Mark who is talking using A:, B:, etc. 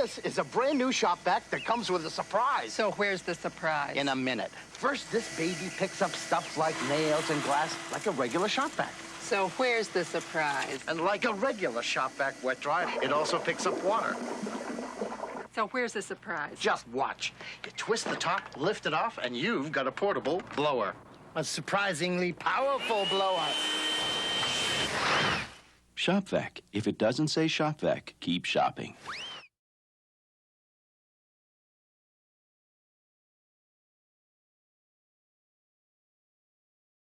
A: This is a brand new Shop-Vac that comes with a surprise.
B: So where's the surprise?
A: In a minute. First, this baby picks up stuff like nails and glass like a regular Shop-Vac.
B: So where's the surprise?
A: And like a regular Shop-Vac wet dry, it also picks up water.
B: So where's the surprise?
A: Just watch. You twist the top, lift it off, and you've got a portable blower. A surprisingly powerful blower.
C: Shop-Vac. If it doesn't say Shop-Vac, keep shopping.